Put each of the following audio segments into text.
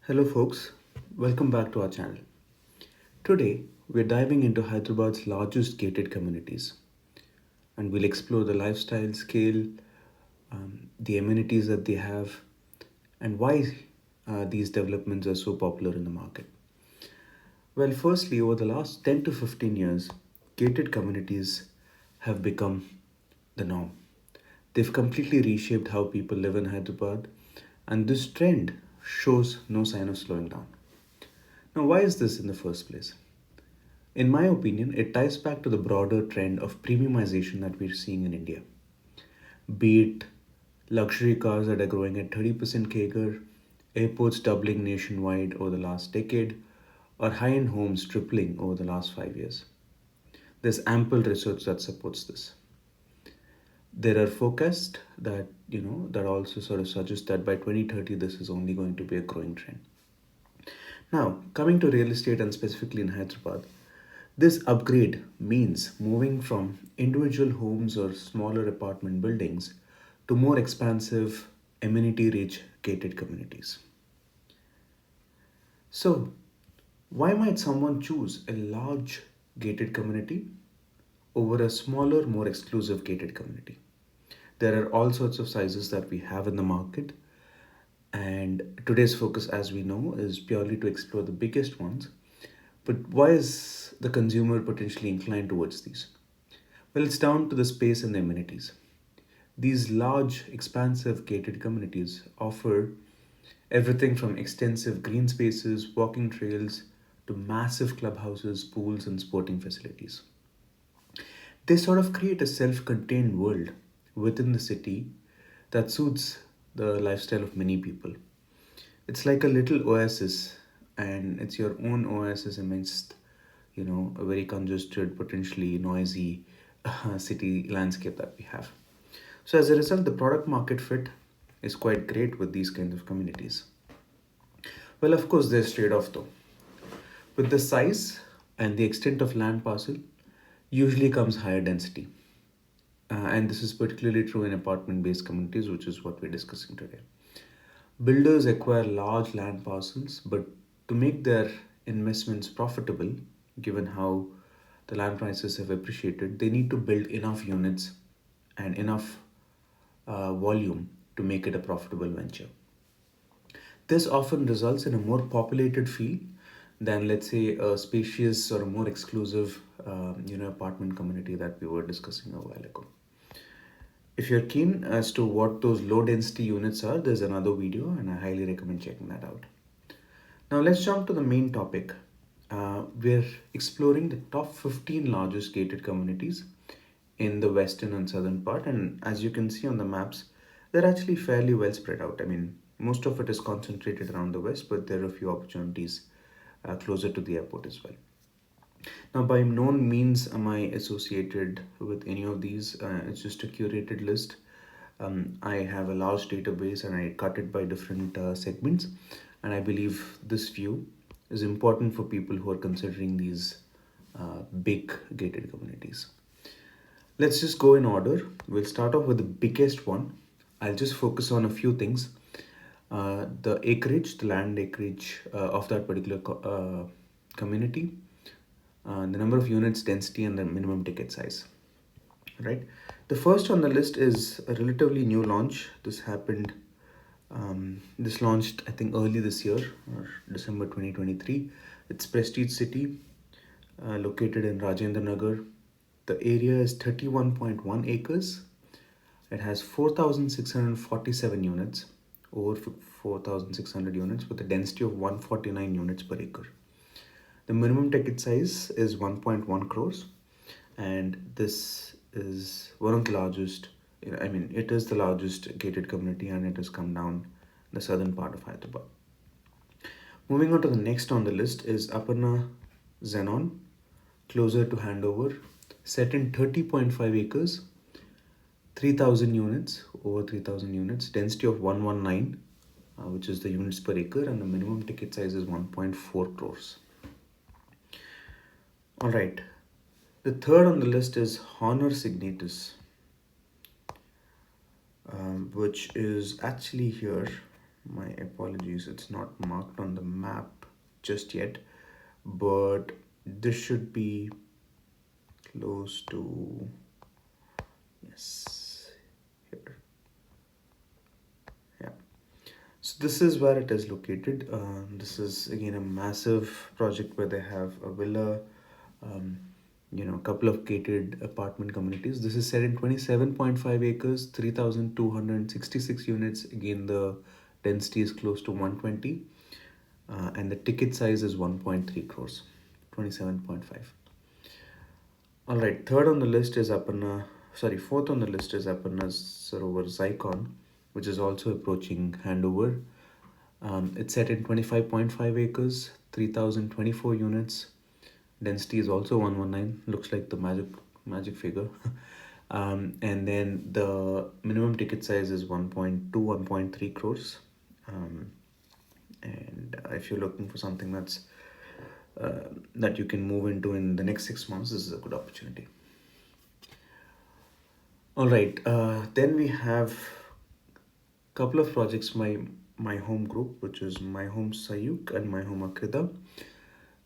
Hello, folks. Welcome back to our channel. Today, we're diving into Hyderabad's largest gated communities, and we'll explore the lifestyle, scale, the amenities that they have, and why these developments are so popular in the market. Well, firstly, over the last 10 to 15 years, gated communities have become the norm. They've completely reshaped how people live in Hyderabad, and this trend shows no sign of slowing down. Now, why is this in the first place? In my opinion, it ties back to the broader trend of premiumization that we're seeing in India. Be it luxury cars that are growing at 30% CAGR, airports doubling nationwide over the last decade, or high end homes tripling over the last 5 years. There's ample research that supports this. There are forecasts that also sort of suggest that by 2030 this is only going to be a growing trend. Now, coming to real estate and specifically in Hyderabad, this upgrade means moving from individual homes or smaller apartment buildings to more expansive, amenity rich gated communities. So, why might someone choose a large gated community over a smaller, more exclusive gated community? There are all sorts of sizes that we have in the market, and today's focus, as we know, is purely to explore the biggest ones. But why is the consumer potentially inclined towards these? Well, it's down to the space and the amenities. These large, expansive gated communities offer everything from extensive green spaces, walking trails, to massive clubhouses, pools, and sporting facilities. They sort of create a self contained world within the city that suits the lifestyle of many people. It's like a little oasis, and it's your own oasis amidst, a very congested, potentially noisy city landscape that we have. So, as a result, the product market fit is quite great with these kinds of communities. Well, of course, there's trade off though. With the size and the extent of land parcel, usually comes higher density. And this is particularly true in apartment based communities, which is what we're discussing today. Builders acquire large land parcels, but to make their investments profitable, given how the land prices have appreciated, they need to build enough units and enough volume to make it a profitable venture. This often results in a more populated feel than, let's say, a spacious or a more exclusive, apartment community that we were discussing a while ago. If you're keen as to what those low density units are, there's another video and I highly recommend checking that out. Now let's jump to the main topic. We're exploring the top 15 largest gated communities in the western and southern part, and as you can see on the maps, they're actually fairly well spread out. I mean, most of it is concentrated around the west, but there are a few opportunities closer to the airport as well. Now, by no means am I associated with any of these. It's just a curated list. I have a large database and I cut it by different segments. And I believe this view is important for people who are considering these big gated communities. Let's just go in order. We'll start off with the biggest one. I'll just focus on a few things. The acreage, the land acreage of that particular community, the number of units, density, and the minimum ticket size. Right. The first on the list is a relatively new launch. This launched, I think, early this year or December 2023. It's Prestige City, located in Rajendra Nagar. The area is 31.1 acres. It has 4,647 units, over 4,600 units, with a density of 149 units per acre. The minimum ticket size is 1.1 crores, and this is one of the largest. It is the largest gated community, and it has come down the southern part of Hyderabad. Moving on to the next on the list is Aparna Zenon, closer to handover, set in 30.5 acres, 3,000 units, over 3,000 units, density of 119, which is the units per acre, and the minimum ticket size is 1.4 crores. All right. The third on the list is Honor Signatus, which is actually here. My apologies, it's not marked on the map just yet, but this should be close to, yes, here. Yeah. So this is where it is located. This is again a massive project where they have a villa, um, a couple of gated apartment communities. This is set in 27.5 acres, 3,266 units. Again, the density is close to 120, and the ticket size is 1.3 crores, 27.5. All right, fourth on the list is Aparna Sarovar Zycon, which is also approaching handover. It's set in 25.5 acres, 3,024 units. Density is also 119, looks like the magic figure. And then the minimum ticket size is 1.2, 1.3 crores. Um, and if you're looking for something that you can move into in the next 6 months, this is a good opportunity. All right, then we have a couple of projects my home group, which is My Home Sayuk and My Home Akrida.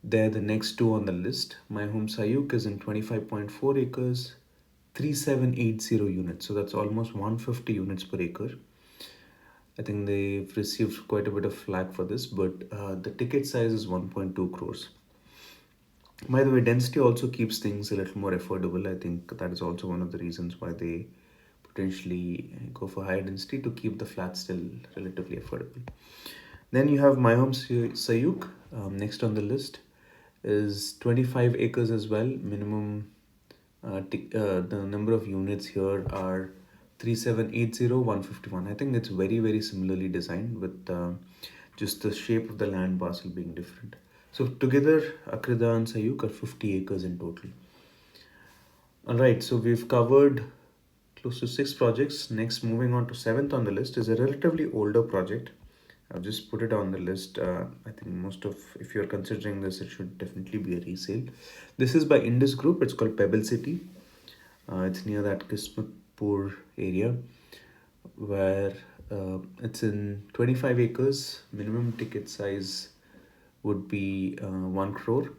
They're the next two on the list. My Home Sayuk is in 25.4 acres, 3780 units. So that's almost 150 units per acre. I think they've received quite a bit of flack for this, but the ticket size is 1.2 crores. By the way, density also keeps things a little more affordable. I think that is also one of the reasons why they potentially go for higher density to keep the flat still relatively affordable. Then you have My Home Sayuk. Next on the list is 25 acres as well. Minimum, the number of units here are 3780, 151. I think it's very, very similarly designed with just the shape of the land parcel being different. So together, Akrida and Sayuk are 50 acres in total. All right, so we've covered close to 6 projects. Next, moving on to seventh on the list is a relatively older project. I've just put it on the list. I think if you're considering this, it should definitely be a resale. This is by Indus Group. It's called Pebble City. It's near that Kismatpur area, where it's in 25 acres. Minimum ticket size would be 1 crore.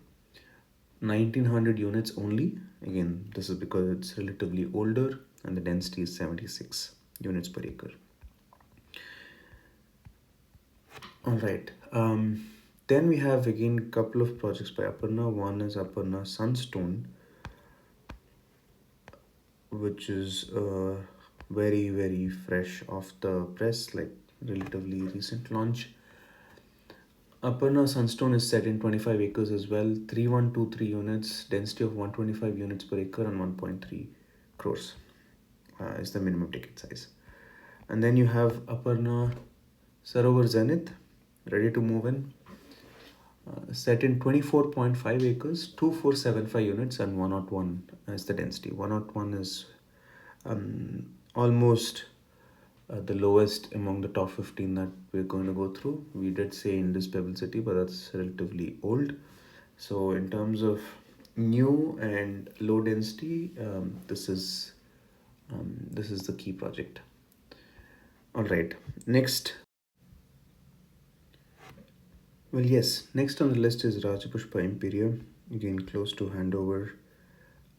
1900 units only. Again, this is because it's relatively older and the density is 76 units per acre. All right. Then we have again a couple of projects by Aparna. One is Aparna Sunstone, which is very, very fresh off the press, like relatively recent launch. Aparna Sunstone is set in 25 acres as well, 3123 units, density of 125 units per acre, and 1.3 crores is the minimum ticket size. And then you have Aparna Sarovar Zenith, ready to move in, set in 24.5 acres, 2475 units, and 101 is the density. 101 is almost the lowest among the top 15 that we're going to go through. We did say Indus Pebble City, but that's relatively old. So in terms of new and low density, this is the key project. All right, next. Well, yes, next on the list is Rajapushpa Imperium, again close to handover.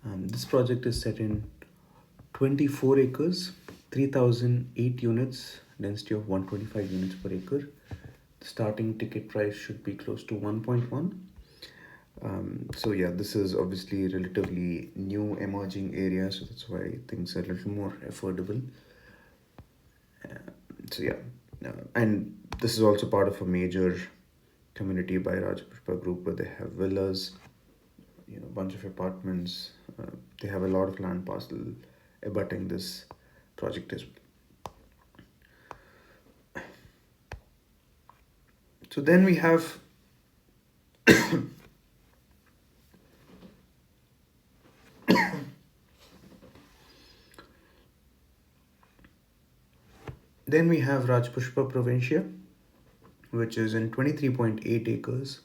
This project is set in 24 acres, 3008 units, density of 125 units per acre. The starting ticket price should be close to 1.1. So yeah, this is obviously relatively new emerging area, so that's why things are a little more affordable. So yeah, and this is also part of a major community by Rajapushpa Group where they have villas, a bunch of apartments. They have a lot of land parcel abutting this project as well. So then we have Rajpushpa Provincia, which is in 23.8 acres.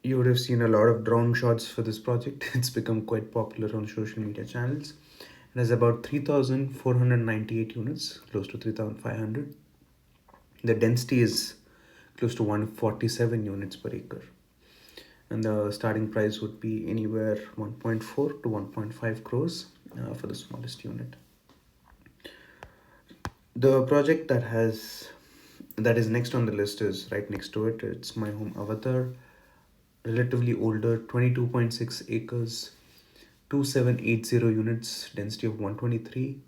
You would have seen a lot of drone shots for this project. It's become quite popular on social media channels. It has about 3,498 units, close to 3,500. The density is close to 147 units per acre, and the starting price would be anywhere 1.4 to 1.5 crores for the smallest unit. The project that is next on the list is right next to it. It's my home Avatar, relatively older, 22.6 acres, 2780 units, density of 123,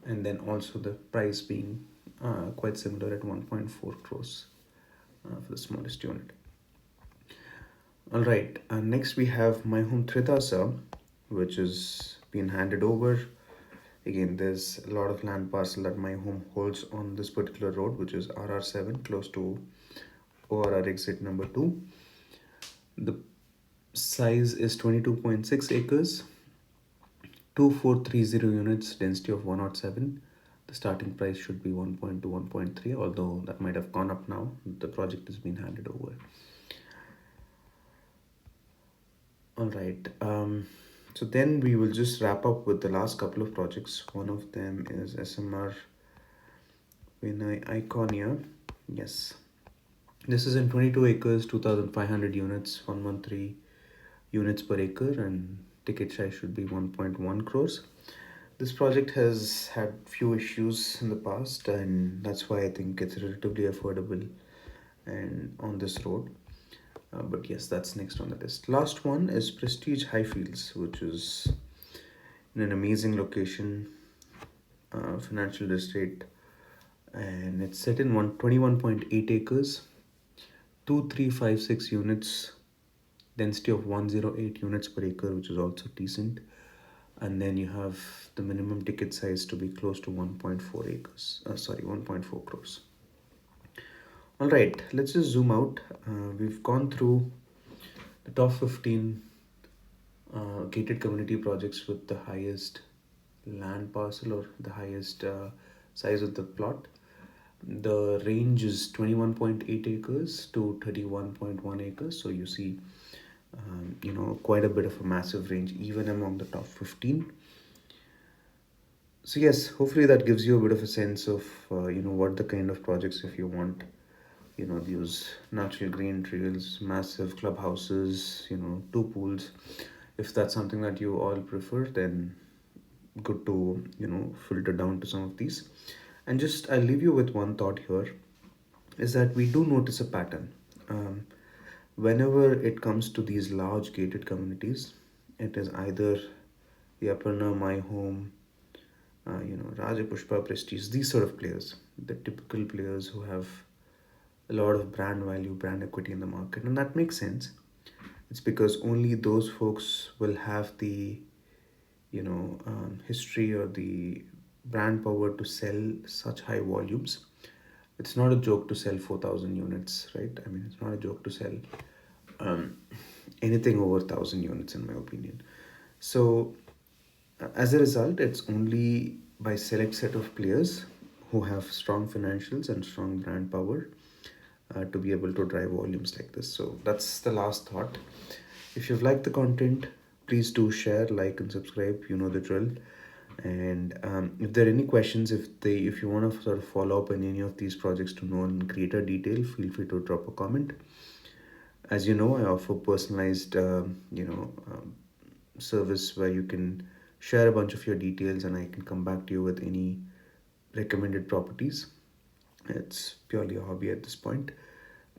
and then also the price being quite similar at 1.4 crores for the smallest unit. All right, next we have my home Tritasa, which is been handed over. Again, there's a lot of land parcel that my home holds on this particular road, which is RR7, close to ORR exit number 2. The size is 22.6 acres, 2430 units, density of 107. The starting price should be 1.2, 1.3, although that might have gone up now. The project has been handed over. All right. So then we will just wrap up with the last couple of projects. One of them is SMR Vinay Iconia. Yes. This is in 22 acres, 2,500 units, 113 units per acre, and ticket size should be 1.1 crores. This project has had few issues in the past, and that's why I think it's relatively affordable and on this road. But yes, that's next on the list. Last one is Prestige Highfields, which is in an amazing location, financial district, and it's set in 121.8 acres, 2356 units, density of 108 units per acre, which is also decent. And then you have the minimum ticket size to be close to 1.4 acres. 1.4 crores. All right, let's just zoom out. We've gone through the top 15 gated community projects with the highest land parcel or the highest size of the plot. The range is 21.8 acres to 31.1 acres. So you see, quite a bit of a massive range even among the top 15. So yes, hopefully that gives you a bit of a sense of, what the kind of projects if you want, these natural green trails, massive clubhouses, two pools. If that's something that you all prefer, then good to, filter down to some of these. And just I'll leave you with one thought here is that we do notice a pattern. Um, Whenever it comes to these large gated communities, it is either the Aparna, My Home, Raja Pushpa, Prestige, these sort of players, the typical players who have a lot of brand value, brand equity in the market. And that makes sense. It's because only those folks will have the, history or the brand power to sell such high volumes. It's not a joke to sell 4,000 units, right? I mean, it's not a joke to sell um, anything over 1,000 units, in my opinion. So, as a result, it's only by select set of players who have strong financials and strong brand power to be able to drive volumes like this. So that's the last thought. If you've liked the content, please do share, like, and subscribe. You know the drill. And if there are any questions, if you want to sort of follow up on any of these projects to know in greater detail, feel free to drop a comment. As you know, I offer personalized, service where you can share a bunch of your details, and I can come back to you with any recommended properties. It's purely a hobby at this point.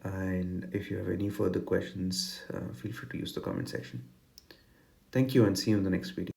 And if you have any further questions, feel free to use the comment section. Thank you and see you in the next video.